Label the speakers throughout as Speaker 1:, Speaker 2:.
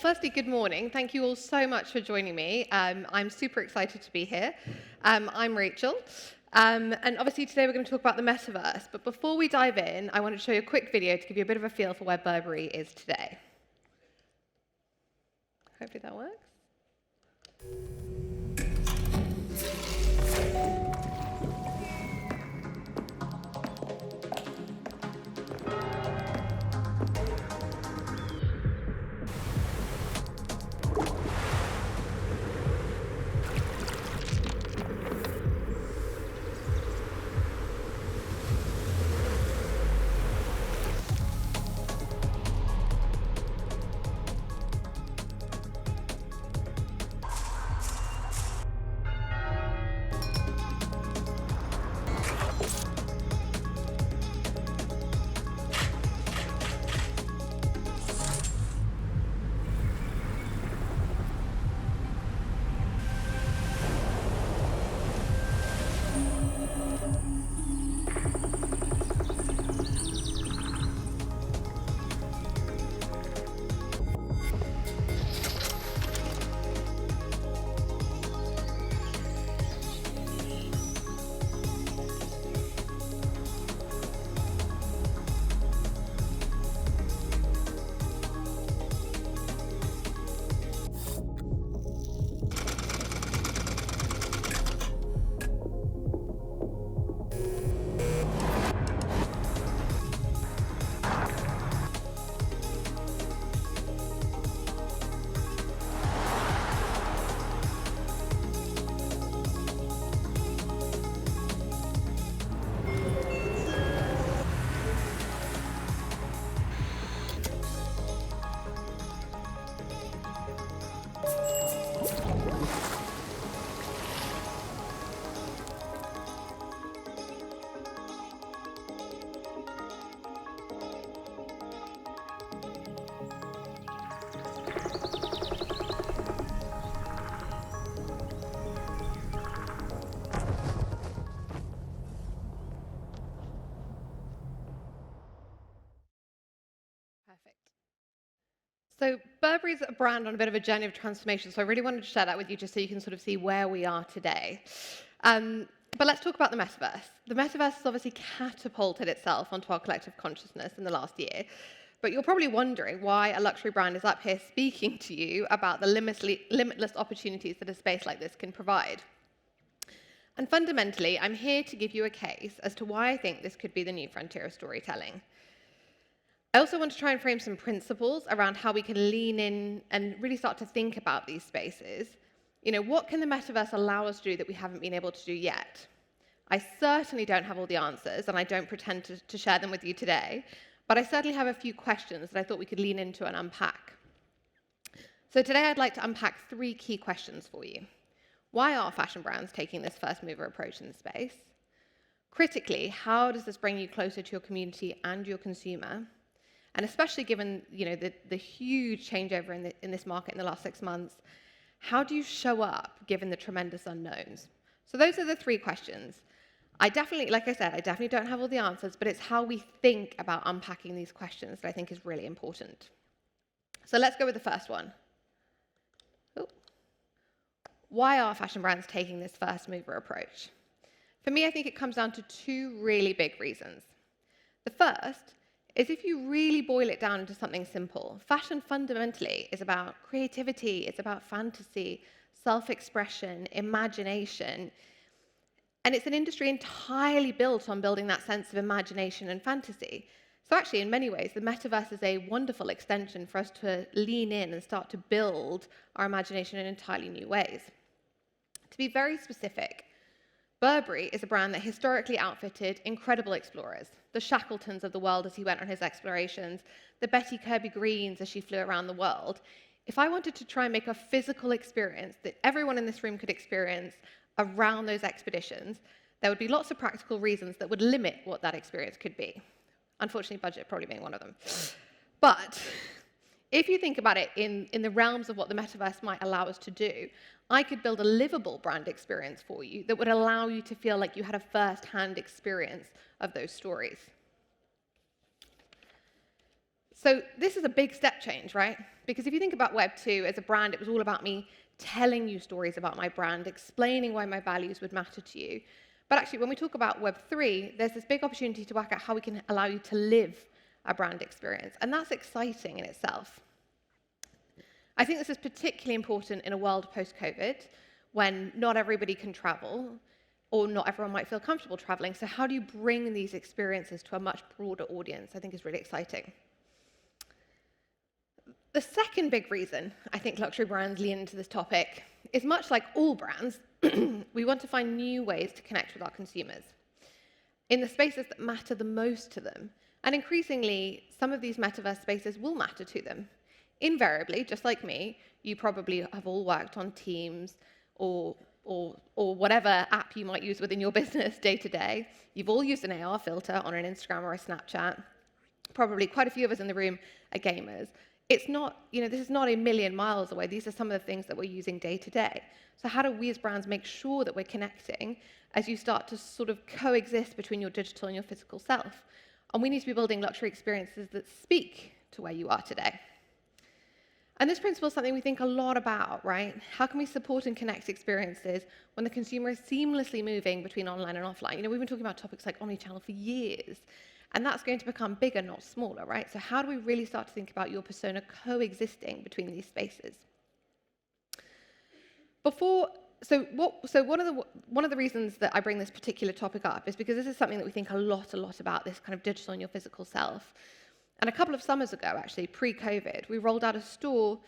Speaker 1: firstly, good morning. Thank you all so much for joining me. I'm super excited to be here. I'm Rachel, and obviously today we're going to talk about the metaverse. But before we dive in, I want to show you a quick video to give you a bit of a feel for where Burberry is today. Hopefully that works. Perfect. So Burberry's a brand on a bit of a journey of transformation, so I really wanted to share that with you just so you can sort of see where we are today. But let's talk about the metaverse. The metaverse has obviously catapulted itself onto our collective consciousness in the last year. But you're probably wondering why a luxury brand is up here speaking to you about the limitless opportunities that a space like this can provide. And fundamentally, I'm here to give you a case as to why I think this could be the new frontier of storytelling. I also want to try and frame some principles around how we can lean in and really start to think about these spaces. You know, what can the metaverse allow us to do that we haven't been able to do yet? I certainly don't have all the answers, and I don't pretend to share them with you today, but I certainly have a few questions that I thought we could lean into and unpack. So today I'd like to unpack 3 key questions for you. Why are fashion brands taking this first mover approach in the space? Critically, how does this bring you closer to your community and your consumer? And especially given the huge changeover in this market in the last 6 months, how do you show up given the tremendous unknowns? So those are the 3 questions. Like I said, I definitely don't have all the answers, but it's how we think about unpacking these questions that I think is really important. So let's go with the first one. Why are fashion brands taking this first mover approach? For me, I think it comes down to 2 really big reasons. The first is if you really boil it down into something simple, fashion fundamentally is about creativity, it's about fantasy, self-expression, imagination. And it's an industry entirely built on building that sense of imagination and fantasy. So actually, in many ways, the metaverse is a wonderful extension for us to lean in and start to build our imagination in entirely new ways. To be very specific, Burberry is a brand that historically outfitted incredible explorers, the Shackletons of the world as he went on his explorations, the Betty Kirby Greens as she flew around the world. If I wanted to try and make a physical experience that everyone in this room could experience around those expeditions, there would be lots of practical reasons that would limit what that experience could be. Unfortunately, budget probably being one of them. But if you think about it in the realms of what the metaverse might allow us to do, I could build a livable brand experience for you that would allow you to feel like you had a first-hand experience of those stories. So this is a big step change, right? Because if you think about Web 2 as a brand, it was all about me telling you stories about my brand, explaining why my values would matter to you. But actually, when we talk about Web 3, there's this big opportunity to work out how we can allow you to live a brand experience. And that's exciting in itself. I think this is particularly important in a world post-COVID, when not everybody can travel, or not everyone might feel comfortable traveling. So how do you bring these experiences to a much broader audience, I think is really exciting. The second big reason I think luxury brands lean into this topic is, much like all brands, we want to find new ways to connect with our consumers in the spaces that matter the most to them. And increasingly, some of these metaverse spaces will matter to them. Invariably, just like me, you probably have all worked on Teams or whatever app you might use within your business day to day. You've all used an AR filter on an Instagram or a Snapchat. Probably quite a few of us in the room are gamers. It's not, this is not a million miles away. These are some of the things that we're using day to day. So how do we as brands make sure that we're connecting as you start to sort of coexist between your digital and your physical self? And we need to be building luxury experiences that speak to where you are today. And this principle is something we think a lot about, right? How can we support and connect experiences when the consumer is seamlessly moving between online and offline? We've been talking about topics like omnichannel for years. And that's going to become bigger, not smaller, right? So how do we really start to think about your persona coexisting between these spaces? One of the reasons that I bring this particular topic up is because this is something that we think a lot about, this kind of digital and your physical self. And a couple of summers ago, actually, pre-COVID, we rolled out a store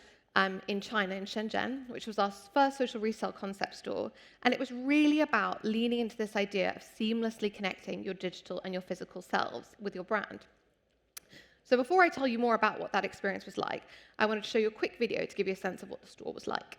Speaker 1: in China, in Shenzhen, which was our first social resale concept store. And it was really about leaning into this idea of seamlessly connecting your digital and your physical selves with your brand. So before I tell you more about what that experience was like, I wanted to show you a quick video to give you a sense of what the store was like.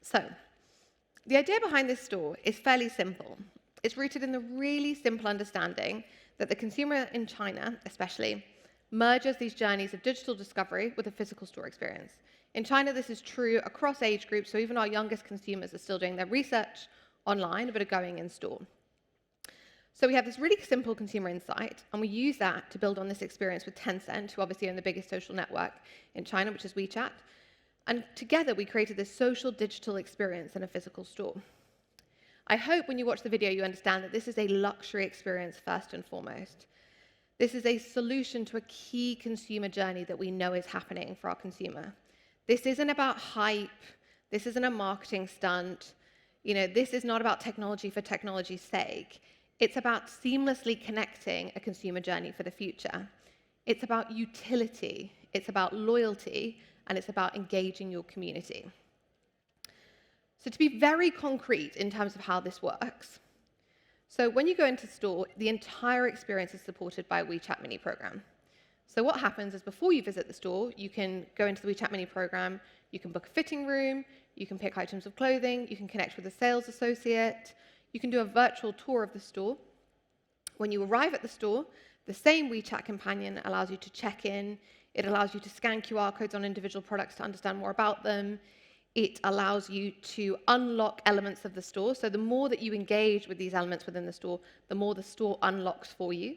Speaker 1: So, the idea behind this store is fairly simple. It's rooted in the really simple understanding that the consumer in China, especially, merges these journeys of digital discovery with a physical store experience. In China, this is true across age groups, so even our youngest consumers are still doing their research online, but are going in store. So we have this really simple consumer insight, and we use that to build on this experience with Tencent, who obviously own the biggest social network in China, which is WeChat. And together, we created this social digital experience in a physical store. I hope when you watch the video, you understand that this is a luxury experience first and foremost. This is a solution to a key consumer journey that we know is happening for our consumer. This isn't about hype. This isn't a marketing stunt. This is not about technology for technology's sake. It's about seamlessly connecting a consumer journey for the future. It's about utility. It's about loyalty. And it's about engaging your community. So to be very concrete in terms of how this works, so when you go into store, the entire experience is supported by a WeChat mini program. So what happens is, before you visit the store, you can go into the WeChat mini program, you can book a fitting room, you can pick items of clothing, you can connect with a sales associate, you can do a virtual tour of the store. When you arrive at the store, the same WeChat companion allows you to check in. It allows you to scan QR codes on individual products to understand more about them. It allows you to unlock elements of the store. So the more that you engage with these elements within the store, the more the store unlocks for you.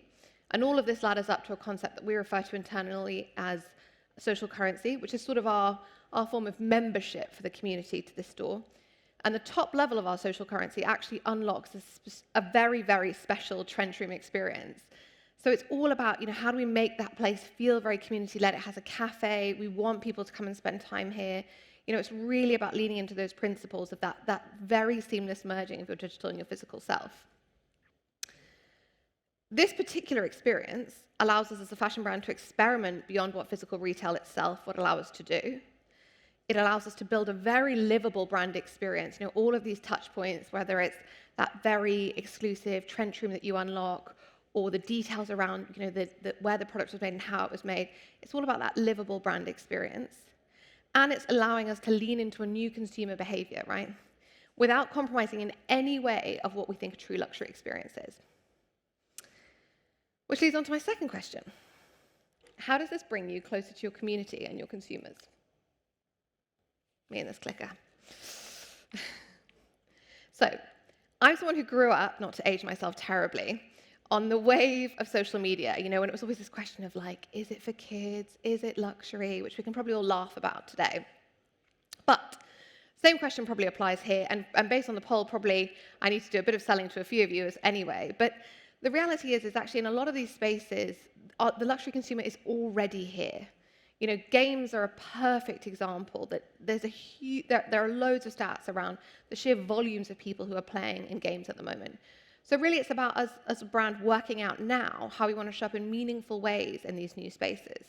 Speaker 1: And all of this ladders up to a concept that we refer to internally as social currency, which is sort of our form of membership for the community to this store. And the top level of our social currency actually unlocks a very, very special trench room experience. So it's all about, how do we make that place feel very community-led? It has a cafe. We want people to come and spend time here. It's really about leaning into those principles of that very seamless merging of your digital and your physical self. This particular experience allows us as a fashion brand to experiment beyond what physical retail itself would allow us to do. It allows us to build a very livable brand experience. All of these touch points, whether it's that very exclusive trench room that you unlock, or the details around where the product was made and how it was made. It's all about that livable brand experience. And it's allowing us to lean into a new consumer behavior, right? without compromising in any way of what we think a true luxury experience is. Which leads on to my second question. How does this bring you closer to your community and your consumers? Me and this clicker. So, I'm someone who grew up, not to age myself terribly, on the wave of social media, when it was always this question of like, is it for kids? Is it luxury? Which we can probably all laugh about today. But same question probably applies here, and based on the poll, probably I need to do a bit of selling to a few of you anyway. But the reality is actually in a lot of these spaces, the luxury consumer is already here. Games are a perfect example that there's there are loads of stats around the sheer volumes of people who are playing in games at the moment. So really it's about us as a brand working out now how we want to show up in meaningful ways in these new spaces.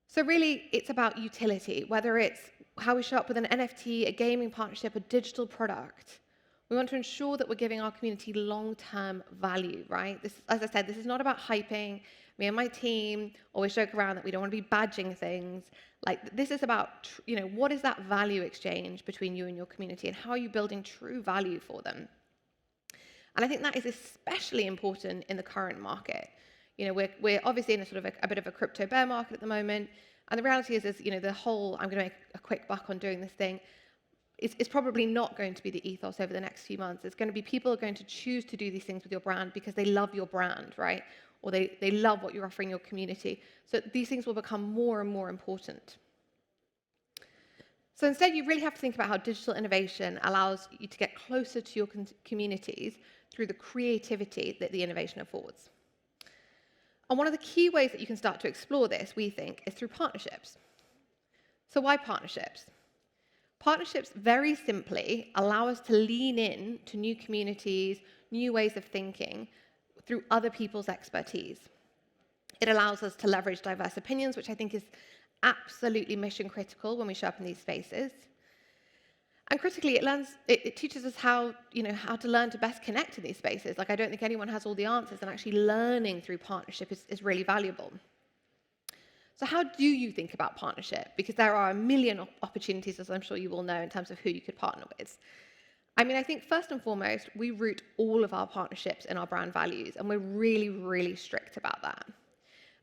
Speaker 1: So really it's about utility, whether it's how we show up with an NFT, a gaming partnership, a digital product. We want to ensure that we're giving our community long-term value, right? As I said, this is not about hyping. Me and my team always joke around that we don't want to be badging things. Like, this is about, what is that value exchange between you and your community, and how are you building true value for them? And I think that is especially important in the current market. We're obviously in a bit of a crypto bear market at the moment, and the reality is the whole I'm going to make a quick buck on doing this thing. It's probably not going to be the ethos over the next few months. It's going to be people are going to choose to do these things with your brand because they love your brand, right? Or they love what you're offering your community. So these things will become more and more important. So instead, you really have to think about how digital innovation allows you to get closer to your communities through the creativity that the innovation affords. And one of the key ways that you can start to explore this, we think, is through partnerships. So why partnerships? Partnerships, very simply, allow us to lean in to new communities, new ways of thinking, through other people's expertise. It allows us to leverage diverse opinions, which I think is absolutely mission critical when we show up in these spaces. And critically, it teaches us how to learn to best connect to these spaces. Like, I don't think anyone has all the answers, and actually learning through partnership is really valuable. So how do you think about partnership? Because there are a million opportunities, as I'm sure you all know, in terms of who you could partner with. I think first and foremost, we root all of our partnerships in our brand values, and we're really, really strict about that.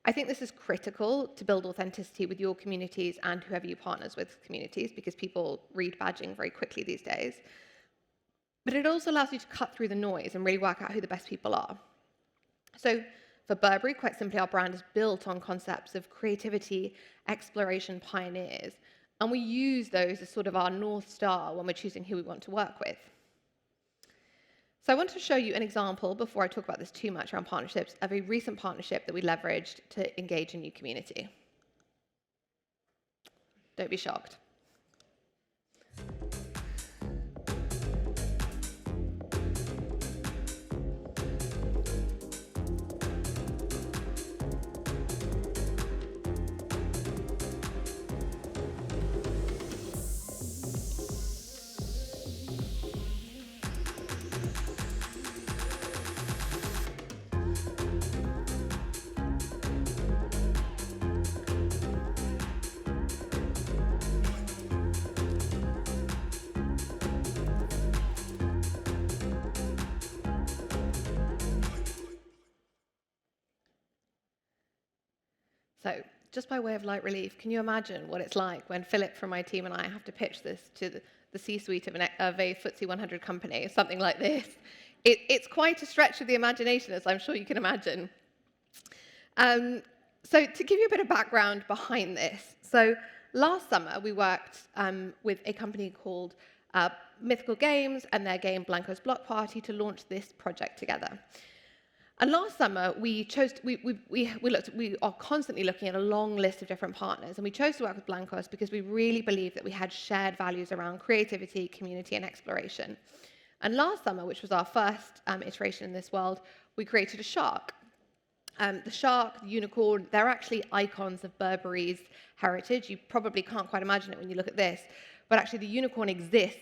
Speaker 1: I think this is critical to build authenticity with your communities and whoever you partners with communities, because people read badging very quickly these days. But it also allows you to cut through the noise and really work out who the best people are. So for Burberry, quite simply, our brand is built on concepts of creativity, exploration, pioneers, and we use those as sort of our North Star when we're choosing who we want to work with. So I want to show you an example, before I talk about this too much around partnerships, of a recent partnership that we leveraged to engage a new community. Don't be shocked. So just by way of light relief, can you imagine what it's like when Philip from my team and I have to pitch this to the C-suite of a FTSE 100 company, something like this? It's quite a stretch of the imagination, as I'm sure you can imagine. So to give you a bit of background behind this, so last summer we worked with a company called Mythical Games and their game Blankos Block Party to launch this project together. And last summer, we are constantly looking at a long list of different partners, and we chose to work with Blankos because we really believed that we had shared values around creativity, community, and exploration. And last summer, which was our first iteration in this world, we created a shark. The shark, the unicorn, they're actually icons of Burberry's heritage. You probably can't quite imagine it when you look at this, but actually the unicorn exists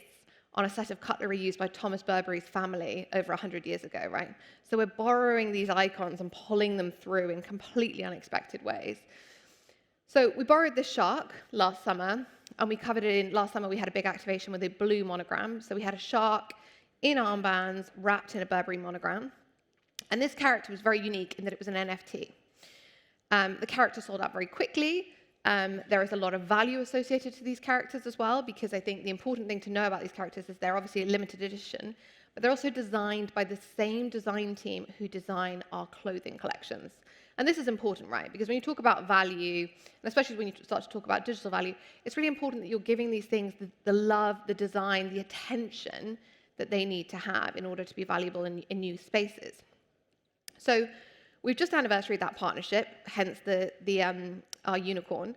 Speaker 1: on a set of cutlery used by Thomas Burberry's family over 100 years ago, right? So we're borrowing these icons and pulling them through in completely unexpected ways. So we borrowed this shark last summer, And we covered it in, last summer we had a big activation with a blue monogram. So we had a shark in armbands wrapped in a Burberry monogram. And this character was very unique in that it was an NFT. The character sold out very quickly. There is a lot of value associated to these characters as well, because I think the important thing to know about these characters is they're obviously a limited edition, but they're also designed by the same design team who design our clothing collections. And this is important, right? Because when you talk about value, and especially when you start to talk about digital value, it's really important that you're giving these things the love, the design, the attention that they need to have in order to be valuable in new spaces. So we've just anniversaried that partnership, hence our unicorn,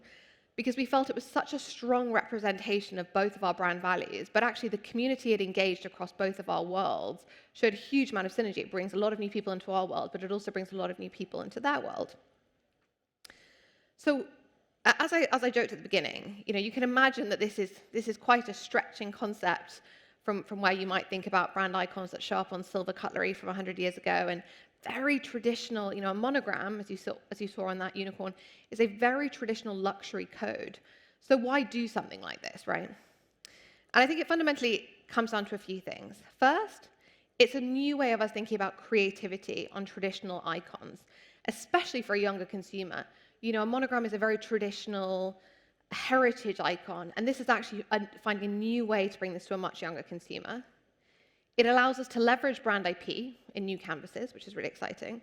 Speaker 1: because we felt it was such a strong representation of both of our brand values, but actually the community had engaged across both of our worlds showed a huge amount of synergy. It brings a lot of new people into our world, but it also brings a lot of new people into their world. So as I joked at the beginning, you can imagine that this is quite a stretching concept from where you might think about brand icons that show up on silver cutlery from 100 years ago, and very traditional, a monogram, as you saw on that unicorn, is a very traditional luxury code. So why do something like this, right? And I think it fundamentally comes down to a few things. First, it's a new way of us thinking about creativity on traditional icons, especially for a younger consumer. A monogram is a very traditional heritage icon, and this is actually finding a new way to bring this to a much younger consumer. It allows us to leverage brand IP in new canvases, which is really exciting.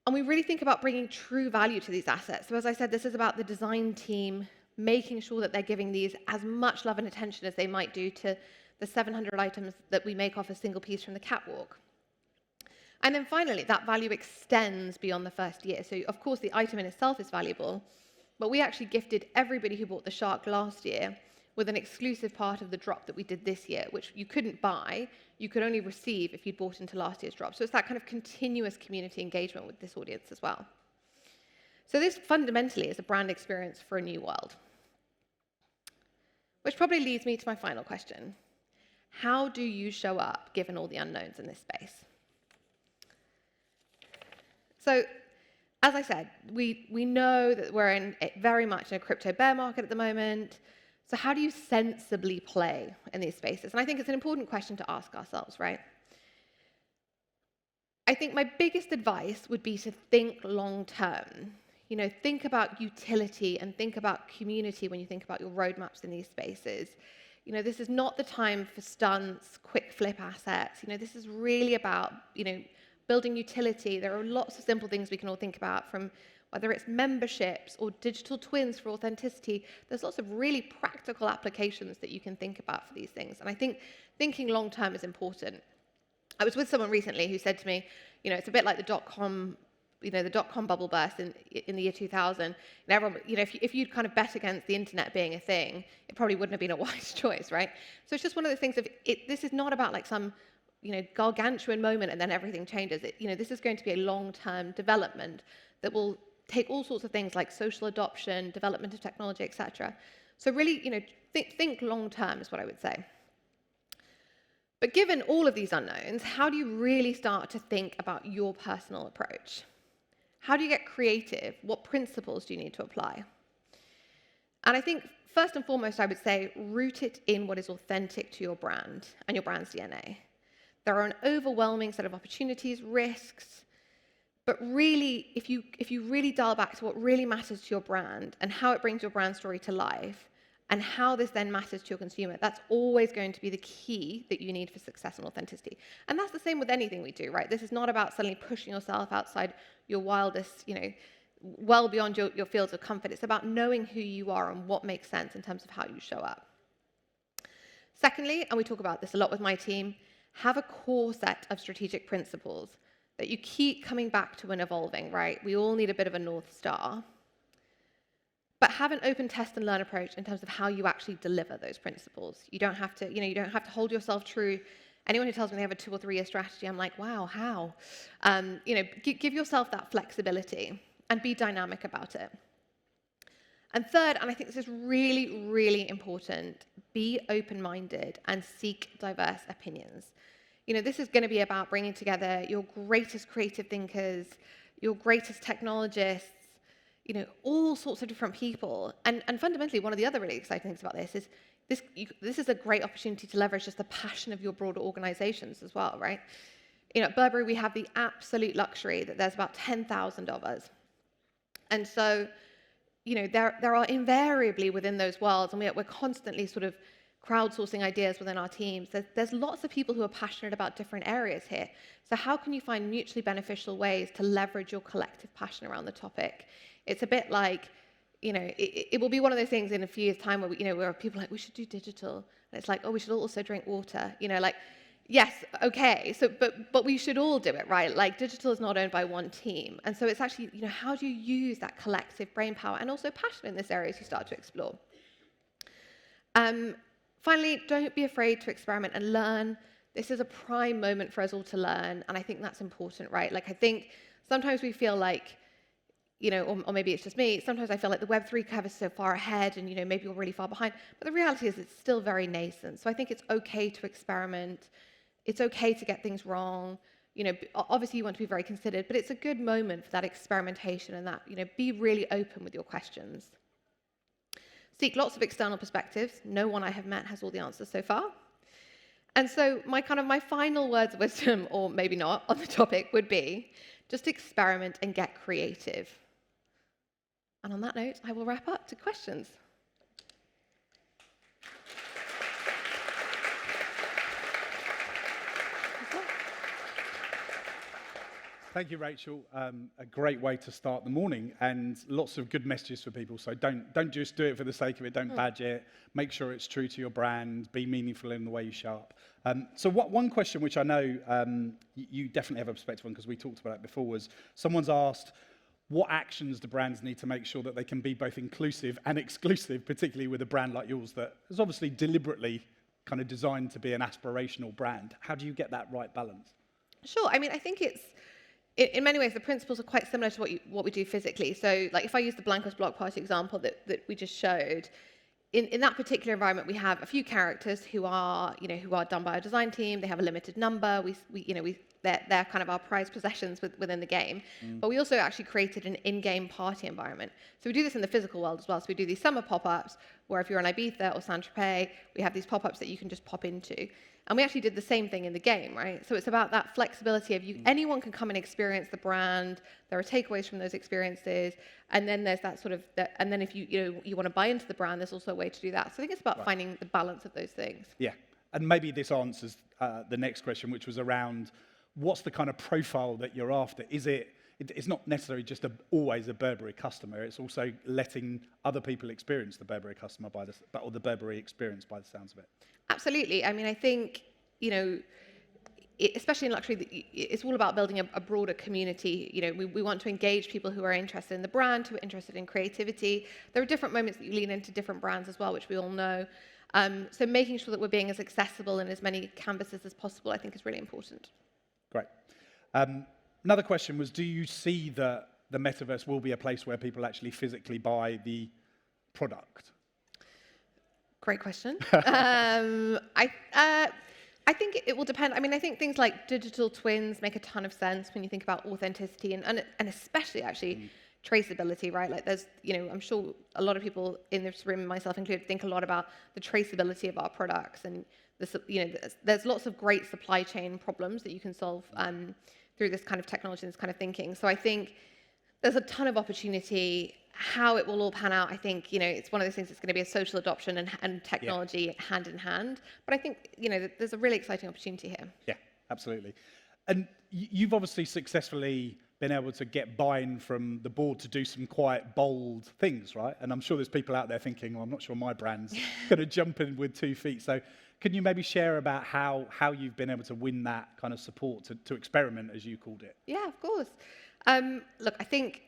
Speaker 1: And we really think about bringing true value to these assets. So as I said, this is about the design team making sure that they're giving these as much love and attention as they might do to the 700 items that we make off a single piece from the catwalk. And then finally, that value extends beyond the first year. So of course, the item in itself is valuable, but we actually gifted everybody who bought the shark last year with an exclusive part of the drop that we did this year, which you couldn't buy, you could only receive if you'd bought into last year's drop. So it's that kind of continuous community engagement with this audience as well. So this fundamentally is a brand experience for a new world. Which probably leads me to my final question. How do you show up given all the unknowns in this space? So as I said, we know that we're very much in a crypto bear market at the moment. So how do you sensibly play in these spaces? And I think it's an important question to ask ourselves, right? I think my biggest advice would be to think long term. Think about utility and think about community when you think about your roadmaps in these spaces. This is not the time for stunts, quick flip assets. This is really about, building utility. There are lots of simple things we can all think about, from whether it's memberships or digital twins for authenticity. There's lots of really practical applications that you can think about for these things. And I think thinking long term is important. I was with someone recently who said to me, it's a bit like the dot-com bubble burst in the year 2000. And everyone, if you'd kind of bet against the internet being a thing, it probably wouldn't have been a wise choice, right? So it's just one of those things of this is not about like some gargantuan moment and then everything changes. This is going to be a long-term development that will take all sorts of things like social adoption, development of technology, etc. So really, think long-term is what I would say. But given all of these unknowns, how do you really start to think about your personal approach? How do you get creative? What principles do you need to apply? And I think first and foremost, I would say root it in what is authentic to your brand and your brand's DNA. There are an overwhelming set of opportunities, risks, but really, if you really dial back to what really matters to your brand and how it brings your brand story to life and how this then matters to your consumer, that's always going to be the key that you need for success and authenticity. And that's the same with anything we do, right? This is not about suddenly pushing yourself outside your wildest, well beyond your fields of comfort. It's about knowing who you are and what makes sense in terms of how you show up. Secondly, and we talk about this a lot with my team, have a core set of strategic principles that you keep coming back to and evolving, right? We all need a bit of a North Star. But have an open test and learn approach in terms of how you actually deliver those principles. You don't have to, you don't have to hold yourself true. Anyone who tells me they have a 2 or 3 year strategy, I'm like, wow, how? Give yourself that flexibility and be dynamic about it. And third, and I think this is really, really important, be open-minded and seek diverse opinions. This is going to be about bringing together your greatest creative thinkers, your greatest technologists, all sorts of different people. And fundamentally, one of the other really exciting things about this is this is a great opportunity to leverage just the passion of your broader organizations as well, right? At Burberry, we have the absolute luxury that there's about 10,000 of us. And so, there are invariably within those worlds, and we're constantly sort of crowdsourcing ideas within our teams. There's lots of people who are passionate about different areas here. So how can you find mutually beneficial ways to leverage your collective passion around the topic? It's a bit like, it will be one of those things in a few years' time where people are like, we should do digital. And it's like, oh, we should also drink water. Yes, okay. So, but we should all do it, right? Like, digital is not owned by one team. And so it's actually, how do you use that collective brain power and also passion in this area as you start to explore? Finally, don't be afraid to experiment and learn. This is a prime moment for us all to learn, and I think that's important, right? Like, I think sometimes we feel like, or maybe it's just me, sometimes I feel like the Web3 curve is so far ahead and, maybe we're really far behind. But the reality is it's still very nascent. So I think it's okay to experiment. It's okay to get things wrong. Obviously you want to be very considered, but it's a good moment for that experimentation and that, be really open with your questions. Seek lots of external perspectives. No one I have met has all the answers so far. And so my final words of wisdom, or maybe not, on the topic would be just experiment and get creative. And on that note, I will wrap up to questions.
Speaker 2: Thank you, Rachel. A great way to start the morning, and lots of good messages for people. So don't just do it for the sake of it. Don't badge it. Make sure it's true to your brand. Be meaningful in the way you show up. So one question which I know you definitely have a perspective on, because we talked about it before, was someone's asked, what actions do brands need to make sure that they can be both inclusive and exclusive, particularly with a brand like yours that is obviously deliberately kind of designed to be an aspirational brand? How do you get that right balance?
Speaker 1: Sure. I mean, I think in many ways, the principles are quite similar to what we do physically. So, like, if I use the Blankos Block Party example that we just showed, in that particular environment, we have a few characters who are done by our design team. They have a limited number. They're kind of our prized possessions within the game. But we also actually created an in-game party environment. So we do this in the physical world as well. So we do these summer pop-ups where if you're in Ibiza or Saint-Tropez, we have these pop-ups that you can just pop into. And we actually did the same thing in the game, right? So it's about that flexibility of anyone can come and experience the brand. There are takeaways from those experiences, and then there's that sort of and then if you want to buy into the brand, there's also a way to do that. So I think it's about finding the balance of those things.
Speaker 2: Yeah, and maybe this answers the next question, which was around what's the kind of profile that you're after? It's not necessarily just always a Burberry customer. It's also letting other people experience the Burberry customer or the Burberry experience by the sounds of it.
Speaker 1: Absolutely. I mean, I think, especially in luxury, it's all about building a broader community. We want to engage people who are interested in the brand, who are interested in creativity. There are different moments that you lean into different brands as well, which we all know. So making sure that we're being as accessible in as many canvases as possible, I think, is really important.
Speaker 2: Great. Another question was, do you see that the metaverse will be a place where people actually physically buy the product?
Speaker 1: Great question. I think it will depend. I mean, I think things like digital twins make a ton of sense when you think about authenticity and especially actually traceability, right? Like there's, I'm sure a lot of people in this room, myself included, think a lot about the traceability of our products, and there's lots of great supply chain problems that you can solve through this kind of technology and this kind of thinking. So I think there's a ton of opportunity. How it will all pan out, I think, it's one of those things that's going to be a social adoption and technology hand in hand. But I think, there's a really exciting opportunity here. Yeah,
Speaker 2: absolutely. And you've obviously successfully been able to get buy-in from the board to do some quite bold things, right? And I'm sure there's people out there thinking, well, I'm not sure my brand's going to jump in with 2 feet. So can you maybe share about how you've been able to win that kind of support to experiment, as you called it?
Speaker 1: Yeah, of course. Look, I think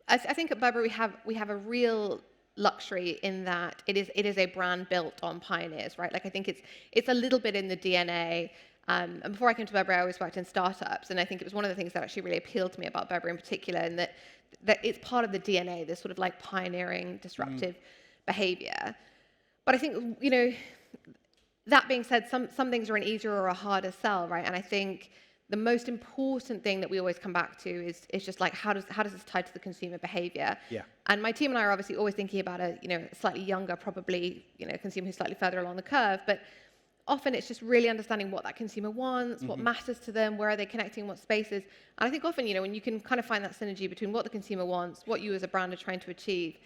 Speaker 1: at Burberry we have a real luxury in that it is a brand built on pioneers, right? Like I think it's a little bit in the DNA. And before I came to Burberry, I always worked in startups, and I think it was one of the things that actually really appealed to me about Burberry in particular, and that it's part of the DNA, this sort of like pioneering, disruptive behavior. But I think that being said, some things are an easier or a harder sell, right? And I think the most important thing that we always come back to is just like how does this tie to the consumer behavior?
Speaker 2: Yeah.
Speaker 1: And my team and I are obviously always thinking about a slightly younger, probably consumer who's slightly further along the curve, but often it's just really understanding what that consumer wants, what matters to them, where are they connecting, what spaces. And I think often when you can kind of find that synergy between what the consumer wants, what you as a brand are trying to achieve,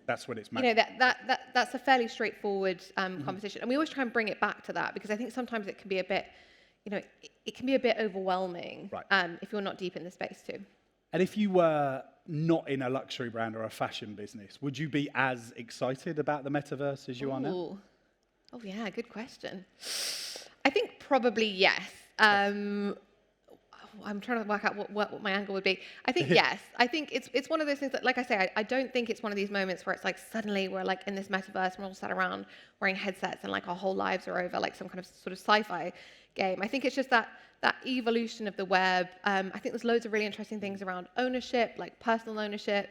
Speaker 2: That's when it's magic.
Speaker 1: that's a fairly straightforward conversation. And we always try and bring it back to that because I think sometimes it can be a bit, it can be a bit overwhelming if you're not deep in the space too.
Speaker 2: And if you were not in a luxury brand or a fashion business, would you be as excited about the metaverse as you are now?
Speaker 1: Ooh. Oh yeah, good question. I think probably yes. I'm trying to work out what my angle would be. I think yes. I think it's one of those things that, like I say, I don't think it's one of these moments where it's like suddenly we're like in this metaverse and we're all sat around wearing headsets and like our whole lives are over, like some kind of sort of sci-fi game. I think it's just that evolution of the web. I think there's loads of really interesting things around ownership, like personal ownership.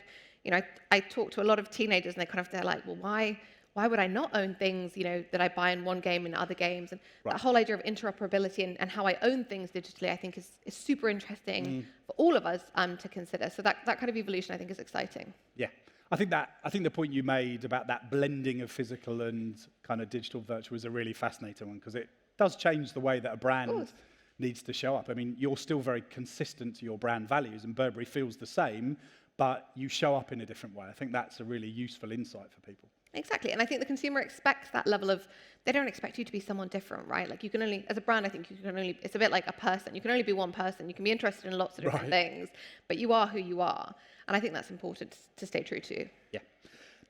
Speaker 1: I talk to a lot of teenagers and they're like, well, why would I not own things, that I buy in one game in other games? And that whole idea of interoperability and how I own things digitally, I think is super interesting for all of us to consider. So that kind of evolution, I think, is exciting.
Speaker 2: Yeah. I think the point you made about that blending of physical and kind of digital virtual is a really fascinating one because it does change the way that a brand needs to show up. I mean, you're still very consistent to your brand values and Burberry feels the same, but you show up in a different way. I think that's a really useful insight for people.
Speaker 1: Exactly. And I think the consumer expects that level of, they don't expect you to be someone different, right? Like you can only, as a brand, I think it's a bit like a person. You can only be one person. You can be interested in lots of different things, but you are who you are. And I think that's important to stay true to.
Speaker 2: Yeah.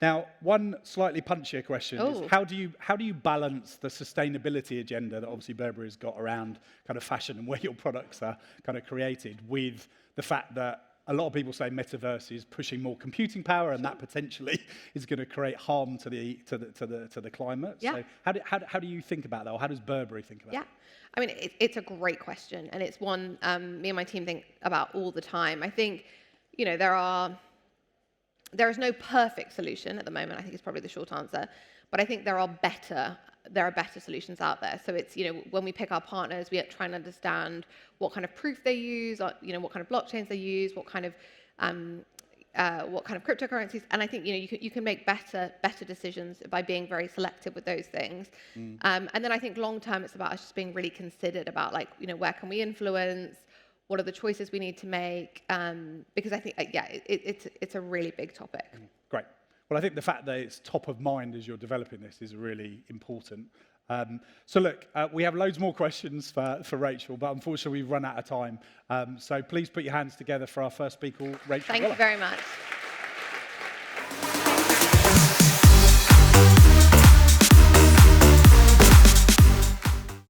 Speaker 2: Now, one slightly punchier question is how do you balance the sustainability agenda that obviously Burberry's got around kind of fashion and where your products are kind of created with the fact that a lot of people say metaverse is pushing more computing power, and that potentially is going to create harm to the climate.
Speaker 1: Yeah.
Speaker 2: So how do you think about that, or how does Burberry think about that?
Speaker 1: Yeah, I mean it's a great question, and it's one me and my team think about all the time. I think there is no perfect solution at the moment. I think is probably the short answer, but I think there are better solutions out there. So it's, when we pick our partners, we try and understand what kind of proof they use, or, what kind of blockchains they use, what kind of cryptocurrencies. And I think, you can make better decisions by being very selective with those things. And then I think long term, it's about us just being really considered about where can we influence, what are the choices we need to make? Because I think, it's a really big topic.
Speaker 2: Great. Well, I think the fact that it's top of mind as you're developing this is really important. So look, we have loads more questions for Rachel, but unfortunately we've run out of time. So please put your hands together for our first speaker, Rachel
Speaker 1: Thank
Speaker 2: Waller.
Speaker 1: you very much.